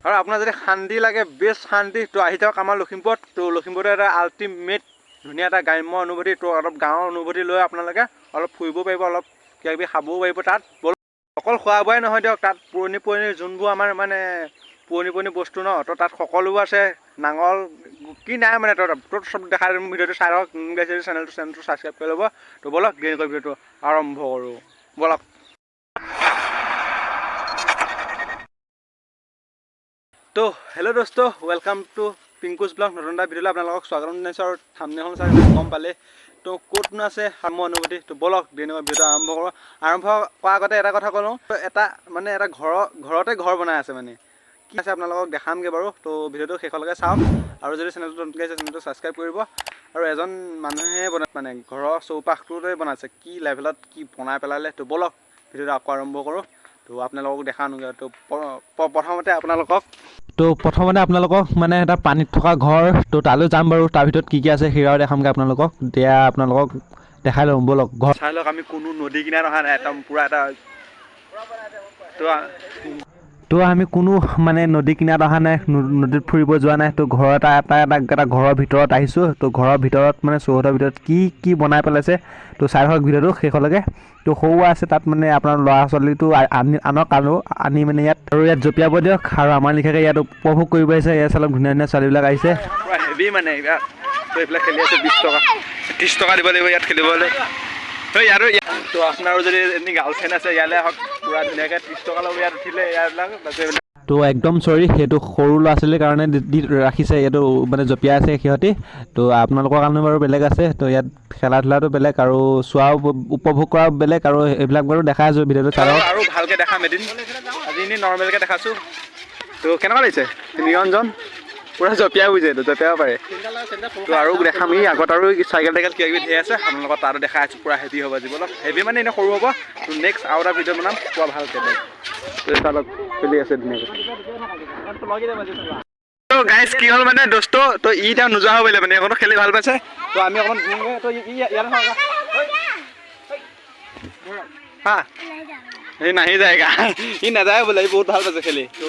আৰু আপোনাৰ যদি শান্তি লাগে বেষ্ট শান্তি তো আহি যাওক আমাৰ লখিমপুৰত। তো লখিমপুৰত এটা আল্টিমেট ধুনীয়া এটা গ্ৰাম্য অনুভূতি। তো অলপ গাঁৱৰ অনুভূতি লৈ আপোনালোকে অলপ ফুৰিব পাৰিব, অলপ কিবা কিবি খাবও পাৰিব। তাত অকল খোৱা বোৱাই নহয় দিয়ক, তাত পুৰণি যোনবোৰ আমাৰ মানে পুৰণি বস্তু ন, তো তাত সকলোবোৰ আছে। নাঙল কি নাই মানে তোৰ চব দেখাই দিম। ভিডিঅ'টো চাই লওক, চেনেলটো ছাবস্ক্ৰাইব কৰি ল'ব। তো বলক দেৰি কৰি ভিডিঅ'টো আৰম্ভ কৰোঁ, বলক। তো হেল্ল' দোস্ত, ৱেলকাম টু পিংকুছ ব্লগ। নতুন এটা ভিডিঅ'লৈ আপোনালোকক স্বাগতম জনাইছোঁ। আৰু থাম্বনেইলখন চাই গম পালে তো ক'তনো আছে গ্ৰাম্য অনুভূতি। তো বলক দেৰি নকৰি ভিডিঅ'টো আৰম্ভ কৰোঁ। আৰম্ভ কৰাৰ আগতে এটা কথা ক'লোঁ, এটা ঘৰতে ঘৰ বনাই আছে মানে কি আছে আপোনালোকক দেখামগৈ বাৰু। তো ভিডিঅ'টো শেষলৈকে চাওক। আৰু যদি চেনেলটো নতুনকৈ আছে চেনেলটো ছাবস্ক্ৰাইব কৰিব। আৰু এজন মানুহে বনাই মানে ঘৰৰ চৌপাশটোতে বনাইছে, কি লেভেলত কি বনাই পেলালে। তো বলক ভিডিঅ'টো আকৌ আৰম্ভ কৰোঁ। তো আপোনালোকক দেখাওঁগৈ। তো প্ৰথমতে আপোনালোকক মানে এটা পানীত থকা ঘৰ, তো তালৈ যাম বাৰু। তাৰ ভিতৰত কি আছে সেয়াও দেখামগৈ আপোনালোকক। এতিয়া আপোনালোকক দেখাই ল'ম, বলক। ঘৰ চাই লওক, আমি কোনো নদী কিনাৰত অহা নাই, একদম পূৰা এটা তো আমি কোনো মানে নদী কিনাৰত অহা নাই, নদীত ফুৰিব যোৱা নাই। তো ঘৰৰ এটা ঘৰৰ ভিতৰত আহিছোঁ। তো ঘৰৰ ভিতৰত মানে চৌহদৰ ভিতৰত কি বনাই পেলাইছে তো চাই থাকক ভিডিঅ'টো শেষলৈকে। তো সৰু আছে তাত মানে আপোনাৰ ল'ৰা ছোৱালীটো আনি মানে ইয়াত জঁপিয়াব দিয়ক। আৰু আমাৰ লিখাকৈ ইয়াত উপভোগ কৰিব আহিছে। ইয়াত চালক ধুনীয়া ছোৱালীবিলাক আহিছে, পূৰা হেভি মানে এইবিলাক। তো এইবিলাক খেলি আছে 20 টকা 30 টকা দিব লাগিব ইয়াত খেলিবলৈ। তো ইয়াতো তো আপোনাৰো যদি এনে গাৰ্লফ্ৰেণ্ড আছে ইয়ালৈ আহক, পূৰা ধুনীয়াকৈ 30 টকা ল'ব ইয়াত উঠিলে ইয়াবিলাক। তো একদম চৰি, সেইটো সৰু ল'ৰা ছোৱালীৰ কাৰণে দি ৰাখিছে। ইয়াতো মানে জঁপিয়াই আছে সিহঁতি। তো আপোনালোকৰ কাৰণে বাৰু বেলেগ আছে। তো ইয়াত খেলা ধূলাটো বেলেগ আৰু চোৱাও উপভোগ কৰা বেলেগ। আৰু এইবিলাক বাৰু দেখাই আছোঁ ভিডিঅ'টো চাই আৰু ভালকৈ দেখাম এদিন। আজি এনেই নৰ্মেলকৈ দেখাইছোঁ। তো কেনেকুৱা লাগিছে নিৰঞ্জন? পূৰা জঁপিয়াই বুজিছে, তো জঁপিয়াব পাৰে। তো আৰু দেখাম ই আগত আৰু চাইকেল কিবা কিবি ধেৰ আছে আপোনালোকৰ তাতো দেখাই আছোঁ। পূৰা হেভি হ'ব জীৱনত, হেভি মানে এনেই সৰু হ'ব। তো নেক্সট আৰু এটা ভিডিঅ' বনাম পূৰা ভালকৈ দেখ। তো চালক খেলি আছে ধুনীয়াকৈ। তো গাইজ কি হ'ল মানে দোস্ত, তো ই এতিয়া নোযোৱা হৈ পৰিলে মানে, অকণো খেলি ভাল পাইছে। তো আমি অকণমান ঘূৰোঁগৈ। তো ইয়াতে হা এই নাহি যায়গা, ই নাযায় বোলে, ই বহুত ভাল পাইছে খেলি। তো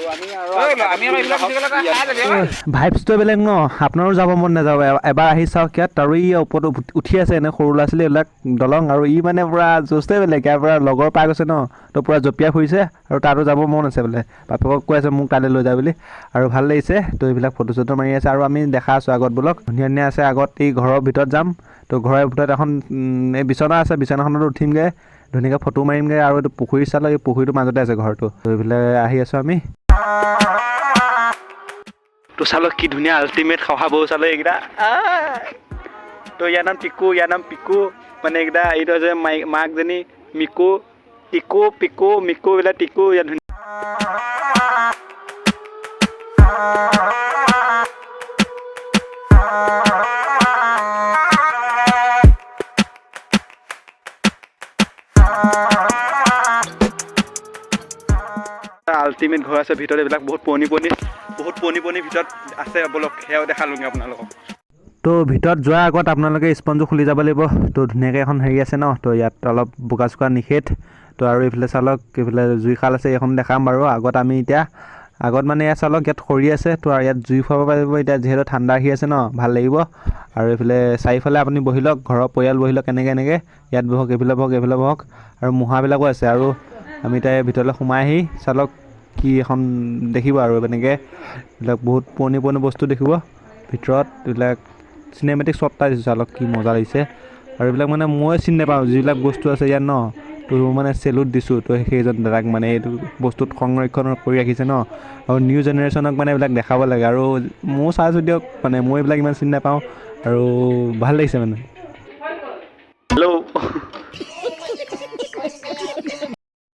ভাইবছটো বেলেগ ন, আপোনাৰো যাব মন নাযাব এবাৰ আহি চাওক ইয়াত। আৰু ই ওপৰত উঠি আছে এনে সৰু ল'ৰা ছোৱালী এইবিলাক দলং। আৰু ই মানে পূৰা জোচটোৱে বেলেগ, ইয়াৰ পৰা লগৰ পাই গৈছে ন, তো পূৰা জঁপিয়াই ফুৰিছে। আৰু তাতো যাব মন আছে বোলে, বাপেকক কৈ আছে মোক তালৈ লৈ যায় বুলি। আৰু ভাল লাগিছে। তো এইবিলাক ফটো চটো মাৰি আছে। আৰু আমি দেখা আছোঁ আগত বলক, ধুনীয়া আছে আগত। এই ঘৰৰ ভিতৰত যাম। তো ঘৰৰ ভিতৰত এখন এই বিচনা আছে, বিচনাখনতো উঠিমগৈ, ধুনীয়াকৈ ফটো মাৰিমগৈ। আৰু এইটো পুখুৰী চালক, এই পুখুৰীটোৰ মাজতে আছে ঘৰটো। তো এইফালে আহি আছোঁ আমি। তো চালক কি ধুনীয়া আল্টিমেট শহাবৌ চালক এইকেইটা। তো ইয়াৰ নাম পিকু মানে এইকেইটা। এইটো হৈছে মাকজনী মিকু, পিকু মিকু এইবিলাক টিকু। ইয়াত ধুনীয়া আল্টিমেট ঘৰ আছে ভিতৰত। এইবিলাক বহুত পুৰণি ভিতৰত আছে, বলক সেয়াও দেখালোঁগৈ আপোনালোকক। তো ভিতৰত যোৱাৰ আগত আপোনালোকে স্পঞ্জটো খুলি যাব লাগিব। তো ধুনীয়াকৈ এখন হেৰি আছে ন, তো ইয়াত অলপ বোকা চোকা নিষেধ। তো আৰু এইফালে চালক, এইফালে জুইশাল আছে, এইখন দেখাম বাৰু। আগত মানে ইয়াত চালক, ইয়াত খৰি আছে। তো আৰু ইয়াত জুই ফুৱাব পাৰিব এতিয়া, যিহেতু ঠাণ্ডা আহি আছে ন, ভাল লাগিব। আৰু এইফালে চাৰিওফালে আপুনি বহি লওক, ঘৰৰ পৰিয়াল বহি লওক এনেকৈ ইয়াত বহক, এইফালে বহক। আৰু মূঢ়াবিলাকো আছে। আৰু আমি এতিয়া ভিতৰলৈ সোমাই আহি চালক কি এখন দেখিব আৰু এনেকৈ এইবিলাক বহুত পুৰণি বস্তু দেখিব ভিতৰত। এইবিলাক চিনেমেটিক শ্বট এটা দিছোঁ চালক, কি মজা লাগিছে। আৰু এইবিলাক মানে মই চিনি নাপাওঁ যিবিলাক বস্তু আছে ইয়াত ন, তো মানে চেলুট দিছোঁ। তো সেইজন দাদাক মানে এইটো বস্তুত সংৰক্ষণ কৰি ৰাখিছে ন। আৰু নিউ জেনেৰেশ্যনক মানে এইবিলাক দেখাব লাগে। আৰু ময়ো চাইছোঁ দিয়ক, মানে মই এইবিলাক ইমান চিনি নাপাওঁ। আৰু ভাল লাগিছে মানে। হেল্ল'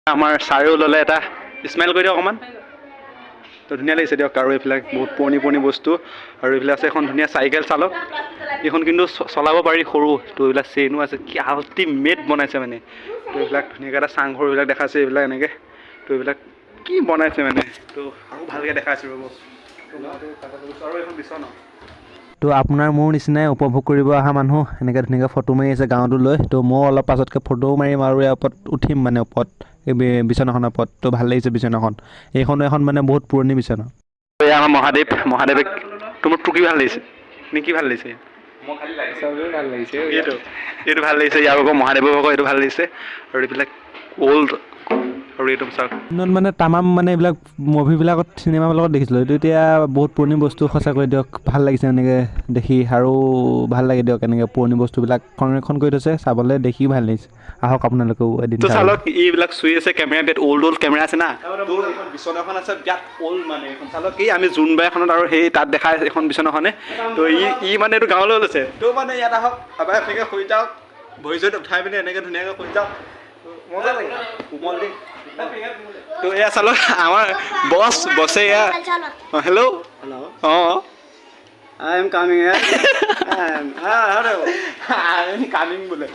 আমাৰ ছাৰেও ল'লে এটা স্মাইল কৰি দিয়ক অকণমান। তো ধুনীয়া লাগিছে দিয়ক। আৰু এইবিলাক বহুত পুৰণি বস্তু। আৰু এইফালে আছে এখন ধুনীয়া চাইকেল চালক, এইখন কিন্তু চলাব পাৰি সৰু। তো এইবিলাক চেইনো আছে, কি আল্টিমেট বনাইছে মানে। তো এইবিলাক ধুনীয়াকৈ এটা চাংঘৰ এইবিলাক দেখাইছে, এইবিলাক এনেকৈ। তো এইবিলাক কি বনাইছে মানে, তো আৰু ভালকৈ দেখাইছোঁ ৰ'ব। আৰু এখন বিচনা। তো আপোনাৰ মোৰ নিচিনাই উপভোগ কৰিব অহা মানুহ এনেকৈ ধুনীয়াকৈ ফটো মাৰি আছে গাঁৱতো লৈ। তো ময়ো অলপ পাছতকৈ ফটোও মাৰিম আৰু ইয়াৰ ওপৰত উঠিম মানে, ওপৰত এই বিচনাখনৰ ওপৰত। তো ভাল লাগিছে বিচনাখন। এইখনো এখন মানে বহুত পুৰণি বিচনা। এয়া আমাৰ মহাদেৱে তোমাৰ কি ভাল লাগিছে নে কি ভাল লাগিছে এইটো ভাল লাগিছে ইয়াৰ আকৌ মহাদেৱৰ ভাগৰ এইটো ভাল লাগিছে আৰু এইবিলাক অল্ড আৰু এইটো মানে তামাম মানে এইবিলাক মুভিবিলাকত চিনেমাবিলাকত দেখিছিলোঁ এইটো এতিয়া বহুত পুৰণি বস্তু সঁচাকৈ দিয়ক ভাল লাগিছে এনেকৈ দেখি আৰু ভাল লাগে দিয়ক এনেকৈ পুৰণি বস্তুবিলাক সংৰক্ষণ কৰি থৈছে চাবলৈ দেখি ভাল লাগিছে আহক আপোনালোকেও এদিন চালক এইবিলাক চুই আছে কেমেৰা বিৰাট অল্ড কেমেৰা আছে না বিচনাখন আছে বিৰাট অল্ড মানে এখন চালক কি আমি জোনবাই এখনত আৰু সেই তাত দেখা এখন বিচনাখনে তো ই মানে এইটো গাঁৱলৈ লৈছে তো মানে ইয়াত আহক এবাৰ এনেকৈ শুই যাওক ভৰি চৰি উঠাই পিনে এনেকৈ ধুনীয়াকৈ শুই যাওক মজা লাগে কোমল দিন তো এয়া চালক আমাৰ বছে এয়া হেল্ল' অঁ I am coming here. I am coming বোলে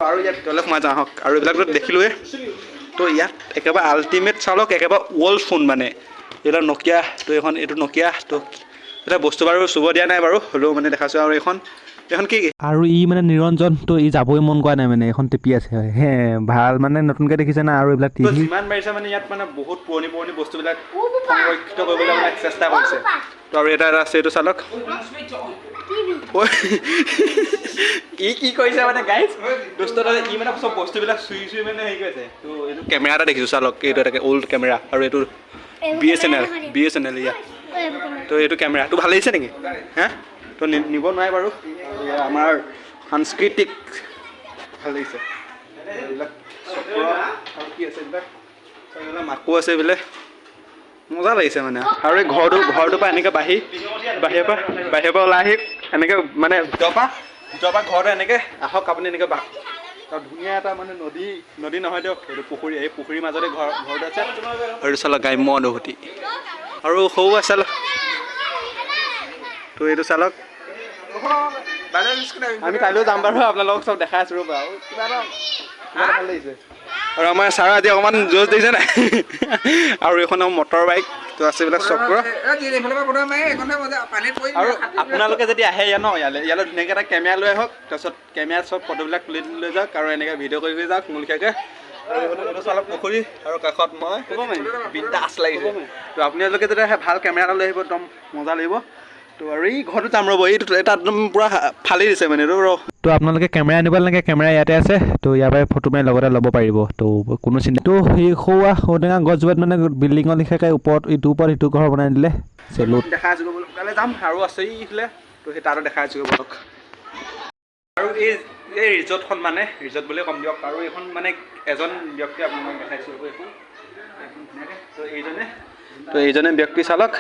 আৰু ইয়াত তলে সোমাই যাওঁ আহক আৰু এইবিলাকতো দেখিলোৱে তো ইয়াত একেবাৰে আল্টিমেট চালক একেবাৰে ৱৰ্ল্ড ফোন মানে এইবিলাক নকিয়া তো এইখন এইটো নকিয়া তো এটা বস্তু বাৰু চুব দিয়া নাই বাৰু হ'লেও মানে দেখাছোঁ আৰু এইখন কি আৰু ই মানে নিৰঞ্জন তো ই যাবই মন কৰা নাই মানে এখন টিপি আছে হে ভাল মানে নতুনকৈ দেখিছে না আৰু এইবিলাক টিভি যিমান পাৰিছে মানে ইয়াত মানে বহুত পুৰণি বস্তুবিলাক সংৰক্ষিত কৰিবলৈ মানে চেষ্টা কৰিছে তো আৰু এটা আছে এইটো চালক কি কৰিছে মানে গাইজ দোস্ত ই মানে চব বস্তুবিলাক চুই মানে হেৰি কৰিছে তো এইটো কেমেৰা এটা দেখিছোঁ চালক এইটো এটা অল্ড কেমেৰা আৰু এইটো BSNL ইয়াত তো এইটো কেমেৰাটো ভাল লাগিছে নেকি হা তো নিব নোৱাৰে বাৰু আমাৰ সাংস্কৃতিক ভাল লাগিছে এইবিলাক চক্ৰ আৰু কি আছে এইবিলাক মাকো আছে এইবিলাক মজা লাগিছে মানে আৰু এই ঘৰটোৰ পৰা এনেকৈ বাহিৰৰ পৰা ওলাই আহি এনেকৈ মানে ভিতৰৰ পৰা ঘৰটো এনেকৈ আহক আপুনি এনেকৈ ধুনীয়া এটা মানে নদী নহয় দিয়ক এইটো পুখুৰী এই পুখুৰীৰ মাজতে ঘৰটো আছে আৰু চালক গ্ৰাম্যানুভূতি আৰু সৰু আছে চালক তো এইটো চালক আমি কাইলৈও যাম বাৰু আপোনালোকক চব দেখাই আছোঁ ৰ'বা আৰু কিবা এটা ভাল লাগিছে আৰু আমাৰ ছাৰ আজি অকণমান জোচ দিছে নাই আৰু এইখন মটৰ বাইক তো আছে এইবিলাক চক্ৰ আৰু আপোনালোকে যদি আহে ইয়ালৈ ধুনীয়াকৈ এটা কেমেৰা লৈ আহক তাৰপিছত কেমেৰাত চব ফটোবিলাক তুলি লৈ যাওক আৰু এনেকৈ ভিডিঅ' কৰি যাওক মুলখীয়াকৈ আৰু এইটো চালক পুখুৰী আৰু কাষত মই বিন্দাছ লাগিছে তো আপোনালোকে যদি আহে ভাল কেমেৰা এটা লৈ আহিব একদম মজা লাগিব তো আৰু এই ঘৰটো যাম ৰ'ব এইটো এটা একদম পূৰা ফালি দিছে মানে এইটো তো আপোনালোকে কেমেৰা আনিব নালাগে কেমেৰা ইয়াতে আছে তো ইয়াৰ পৰাই ফটো মাৰি লগতে ল'ব পাৰিব তো কোনো চিন্তা তো সেই সৌটেঙা গছজোপাত মানে বিল্ডিঙৰ লিখাকৈ ওপৰত ইটো ঘৰ বনাই দিলে চেলুট দেখা আছোঁ কাইলৈ যাম আৰু আছে এইফালে তো সেই তাতো দেখা আছোঁ বলক আৰু এই ৰিজৰ্টখন মানে ৰিজৰ্ট বুলিয়ে কম দিয়ক আৰু এইখন মানে এজন ব্যক্তি আপোনাক দেখাইছোঁ এইখন তো এইজনে ব্যক্তি চালক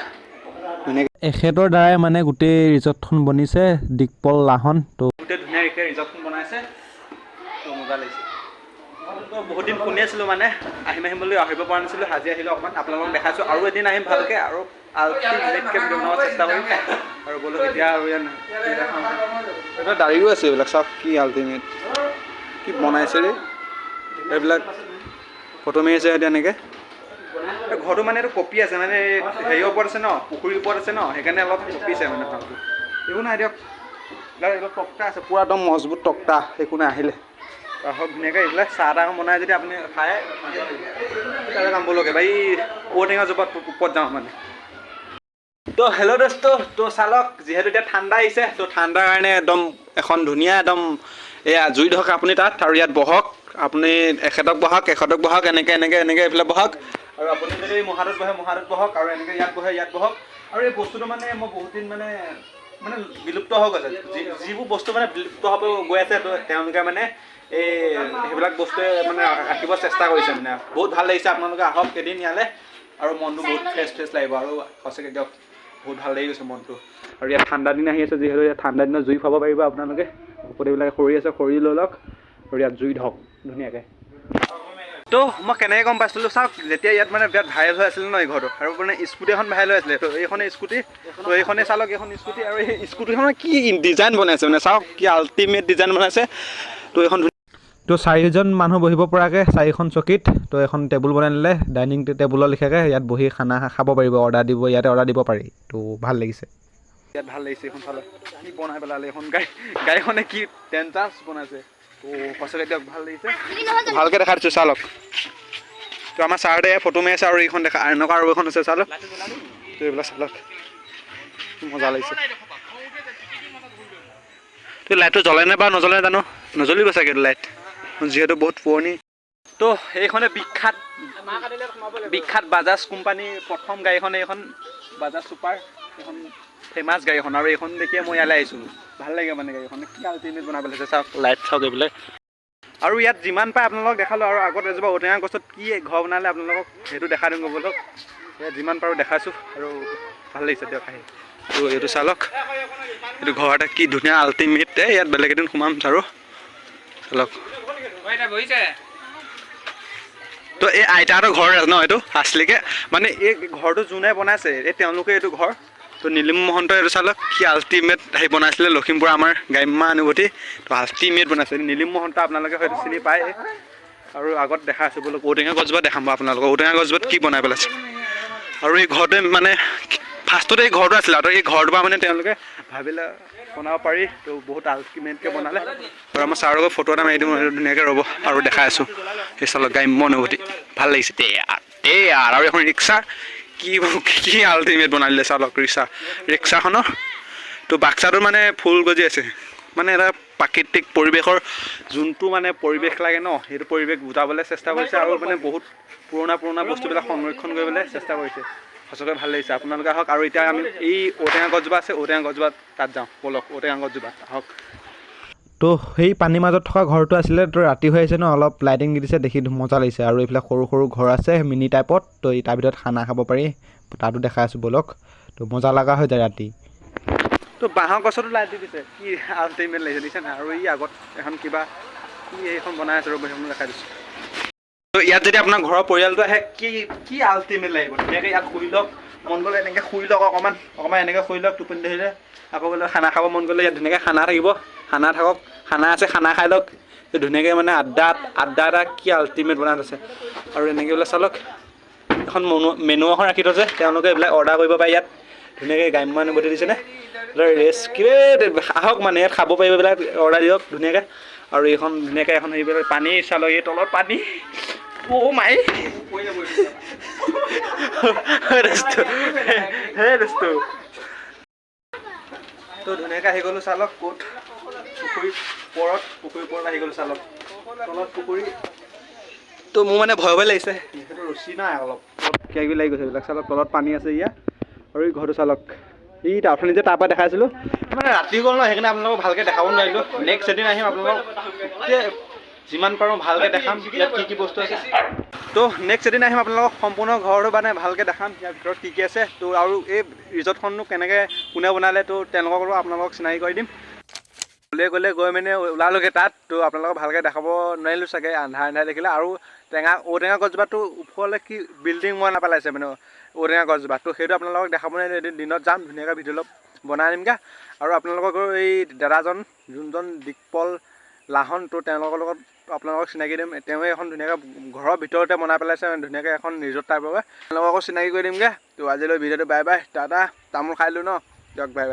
এখেতৰ দ্বাৰাই মানে গোটেই ৰিজৰ্টখন বনিছে দিকপল লাহন তো গোটেই ধুনীয়াকৈ ৰিজৰ্টখন বনাইছে তো মজা লাগিছে তো বহুত দিন শুনি আছিলোঁ মানে আহিম বুলি আহিব পৰা নাছিলোঁ আজি আহিলোঁ অকণমান আপোনালোকক দেখাইছোঁ আৰু এদিন আহিম ভালকৈ আৰু আল্টিমেটকৈ বনোৱাৰ চেষ্টা কৰিম আৰু বোলো এতিয়া আৰু ইয়াত দাড়িও আছে এইবিলাক চাওক কি আল্টিমেট কি বনাইছে ৰে এইবিলাক ফটো মাৰিছে এতিয়া এনেকৈ ঘৰটো মানে এইটো কপি আছে মানে হেৰিৰ ওপৰত আছে ন পুখুৰীৰ ওপৰত আছে ন সেইকাৰণে অলপ কপিছে মানে ভালটো একো নাই দিয়ক এইবিলাক টক্টা আছে পূৰা একদম মজবুত টক্টা একো নাই আহিলে আহক ধুনীয়াকৈ এইবিলাক চাহ তাহ বনাই যদি আপুনি খায় তালৈ যাম বলক এবাৰ এই ঔটেঙা জোপাত ওপৰত যাওঁ মানে তো হেল্ল' দোস্ত তো চালক যিহেতু এতিয়া ঠাণ্ডা আহিছে তো ঠাণ্ডাৰ কাৰণে একদম এখন ধুনীয়া একদম এয়া জুই ধৰক আপুনি তাত আৰু ইয়াত বহক আপুনি এখেতক বহক এনেকৈ এইফালে বহক আৰু আপুনি যদি মহাদত বহক আৰু এনেকৈ ইয়াত বহক আৰু এই বস্তুটো মানে মই বহুত দিন মানে বিলুপ্ত হৈ গৈছে যিবোৰ বস্তু মানে বিলুপ্ত হ'ব গৈ আছে তো তেওঁলোকে মানে এই সেইবিলাক বস্তুৱে মানে ৰাখিব চেষ্টা কৰিছে মানে বহুত ভাল লাগিছে আপোনালোকে আহক এদিন ইয়ালৈ আৰু মনটো বহুত ফ্ৰেছ লাগিব আৰু সঁচাকৈ দিয়ক বহুত ভাল লাগি গৈছে মনটো আৰু ইয়াত ঠাণ্ডা দিন আহি আছে যিহেতু ইয়াত ঠাণ্ডা দিনত জুই খাব পাৰিব আপোনালোকে গোটেইবিলাক খৰি আছে খৰি লৈ লওক আৰু ইয়াত জুই ধৰক ধুনীয়াকৈ তো মই কেনেকৈ গম পাইছিলোঁ চাওক যেতিয়া ইয়াত মানে বিৰাট ভাইৰেল হৈ আছিলে ন এই ঘৰটো আৰু মানে স্কুটি এখন ভাইৰেল হৈ আছিলে তো এইখনে স্কুটি তো এইখনে চালক এইখন স্কুটি আৰু এই স্কুটিখনৰ কি ডিজাইন বনাইছে মানে চাওক কি আল্টিমেট ডিজাইন বনাইছে তো এইখন তো 4জন মানুহ বহিব পৰাকৈ 4খন চকীত তো এখন টেবুল বনাই দিলে ডাইনিং টেবুলৰ লিখাকৈ ইয়াত বহি খানা খাব পাৰিব ইয়াতে অৰ্ডাৰ দিব পাৰি তো ভাল লাগিছে ইয়াত ভাল লাগিছে এইখন চালক কি বনাই পেলালে এইখন গাড়ীখনে কি টেণ্টাছ বনাইছে তো সঁচাকৈ দিয়ক ভাল লাগিছে ভালকৈ দেখাই দিছোঁ চালক তো আমাৰ ছাৰহঁতে ফটো মাৰি আছে আৰু এইখন দেখা এনেকুৱা আৰু এখন আছে চালক তো এইবিলাক চালক মজা লাগিছে তো লাইটটো জ্বলে নে বা নজ্বলে জানো নজ্বলিব চাগে এইটো লাইট যিহেতু বহুত পুৰণি তো এইখনে বিখ্যাত বাজাজ কোম্পানীৰ প্ৰথম গাড়ীখন এইখন বাজাজ ছুপাৰ এখন ফেমাছ গাড়ীখন আৰু এইখন দেখিয়ে মই ইয়ালৈ আহিছোঁ ভাল লাগে মানে গাড়ীখন কি আল্টিমেট বনাই পেলাইছে চাওক লাইট চাওক এইবিলাক আৰু ইয়াত যিমান পায় আপোনালোকক দেখালোঁ আৰু আগত এজোপা ঔটেঙা গছত কি ঘৰ বনালে আপোনালোকক সেইটো দেখাই দিওঁ ব'লক ইয়াত যিমান পাৰোঁ দেখাইছোঁ আৰু ভাল লাগিছে দিয়ক আহি তো এইটো চালক এইটো ঘৰ এটা কি ধুনীয়া আল্টিমেট ইয়াত বেলেগ এদিন সোমাম আৰু চালক তো এই আইতাহঁতৰ ঘৰ ন এইটো আছলিকৈ মানে এই ঘৰটো যোনে বনাইছে এই তেওঁলোকে এইটো ঘৰ তো নীলিম মহন্ত এইটো চালক কি আল্টিমেট আহি বনাইছিলে লখিমপুৰ আমাৰ গ্ৰাম্যানুভূতি তো আল্টিমেট বনাইছে নীলিম মহন্ত আপোনালোকে হয়তো চিনি পায় আৰু আগত দেখা আছোঁ বোলো ঔটেঙা গছজোপা দেখাম আপোনালোকক ঔটেঙা গছজোপাত কি বনাই পেলাইছে আৰু এই ঘৰটোৱে মানে ফাৰ্ষ্টতে এই ঘৰটো আছিলে আৰু এই ঘৰটোৰ মানে তেওঁলোকে ভাবিলে বনাব পাৰি তো বহুত আল্টিমেটকৈ বনালে আৰু আমাৰ ছাৰৰ লগত ফটো এটা মাৰি দিওঁ ধুনীয়াকৈ ৰ'ব আৰু দেখাই আছোঁ সেই চালক গ্ৰাম্যানুভূতি ভাল লাগিছে আৰু এখন ৰিক্সা কি আল্টিমেট বনাই দিলে চালক ৰিক্সাখনৰ তো বাক্সাটোৰ মানে ফুল গজি আছে মানে এটা প্ৰাকৃতিক পৰিৱেশৰ যোনটো মানে পৰিৱেশ লাগে ন সেইটো পৰিৱেশ বুজাবলৈ চেষ্টা কৰিছে আৰু মানে বহুত পুৰণা বস্তুবিলাক সংৰক্ষণ কৰিবলৈ চেষ্টা কৰিছে সঁচাকৈ ভাল লাগিছে আপোনালোকে আহক আৰু এতিয়া আমি এই ঔটেঙা গছজোপা আছে ঔটেঙা গছজোপা তাত যাওঁ ব'লক ঔটেঙা গছজোপা আহক তো সেই পানীৰ মাজত থকা ঘৰটো আছিলে তো ৰাতি হৈ আছে ন অলপ লাইটিং দি দিছে দেখি মজা লাগিছে আৰু এইফালে সৰু ঘৰ আছে মিনি টাইপত তো তাৰ ভিতৰত খানা খাব পাৰি তাতো দেখাই আছোঁ ব'লক তো মজা লগা হৈ যায় ৰাতি তো বাঁহৰ গছতো লাইট দি দিছে কি আল্টিমেট লাগিছে দিছে নাই আৰু ই আগত এখন কিবা কি এইখন বনাই আছে ৰ'ব সেইখন দেখাই দিছোঁ তো ইয়াত যদি আপোনাৰ ঘৰৰ পৰিয়ালটো আহে কি আল্টিমেট লাগিব ধুনীয়াকৈ ইয়াত শুই লওক মন গ'লে এনেকৈ শুই লওক অকণমান এনেকৈ শুই লওক টোপনি ধৰিলে আকৌ বোলে খানা খাব মন গ'লে ইয়াত ধুনীয়াকৈ খানা থাকিব খানা থাকক খানা আছে খানা খাই লওক ধুনীয়াকৈ মানে আড্ডা এটা কি আল্টিমেট বনাই থৈছে আৰু এনেকৈ বোলে চালক এখন মেনু এখন ৰাখি থৈছে তেওঁলোকে এইবিলাক অৰ্ডাৰ কৰিব পাৰে ইয়াত ধুনীয়াকৈ গ্ৰাম্যানুভূতি দিছেনে আহক মানে ইয়াত খাব পাৰিব এইবিলাক অৰ্ডাৰ দিয়ক ধুনীয়াকৈ আৰু এইখন ধুনীয়াকৈ এখন হেৰি পানী চালক এই তলত পানী মাই তো ধুনীয়াকৈ আহি গ'লোঁ চালক ক'ত পুখুৰীৰ ওপৰত আহি গ'লোঁ চালক তলত পুখুৰী তো মোৰ মানে ভয় লাগিছে যিহেতু ৰছী নাই অলপ কিবা লাগি গৈছে এইবিলাক চালক তলত পানী আছে ইয়াত আৰু এই ঘৰটো চালক এই অথনি যে তাৰপৰা দেখাইছিলোঁ মানে ৰাতি গ'ল ন সেইকাৰণে আপোনালোকক ভালকৈ দেখাব নোৱাৰিলোঁ নেক্সট এদিন আহিম আপোনালোকক যিমান পাৰোঁ ভালকৈ দেখাম ইয়াত কি বস্তু আছে তো নেক্সট এদিন আহিম আপোনালোকক সম্পূৰ্ণ ঘৰটো মানে ভালকৈ দেখাম ইয়াৰ ভিতৰত কি আছে তো আৰু এই ৰিজৰ্টখননো কেনেকৈ কোনে বনালে তো তেওঁলোককো আপোনালোকক চিনাকি কৰি দিম গৈ মানে ওলালোগৈ তাত তো আপোনালোকক ভালকৈ দেখাব নোৱাৰিলোঁ চাগে আন্ধাৰ দেখিলে আৰু ঔটেঙা গছজোপাটো ওপৰলৈ কি বিল্ডিং বনাই পেলাইছে মানে ঔটেঙা গছজোপা তো সেইটো আপোনালোকক দেখাব নোৱাৰিলোঁ এদিন দিনত যাম ধুনীয়াকৈ ভিডিঅ' অলপ বনাই দিমগৈ আৰু আপোনালোকৰ এই দাদাজন যোনজন দিকপল লাহন তো তেওঁলোকৰ লগত আপোনালোকক চিনাকি দিম তেওঁৱে এখন ধুনীয়াকৈ ঘৰৰ ভিতৰতে বনাই পেলাইছে ধুনীয়াকৈ এখন ৰিজৰ্ট টাইপৰ তেওঁলোকক চিনাকি কৰি দিমগৈ তো আজিলৈ ভিডিঅ'টো বাই টাটা তামোল খাই দিলোঁ ন দিয়ক বাই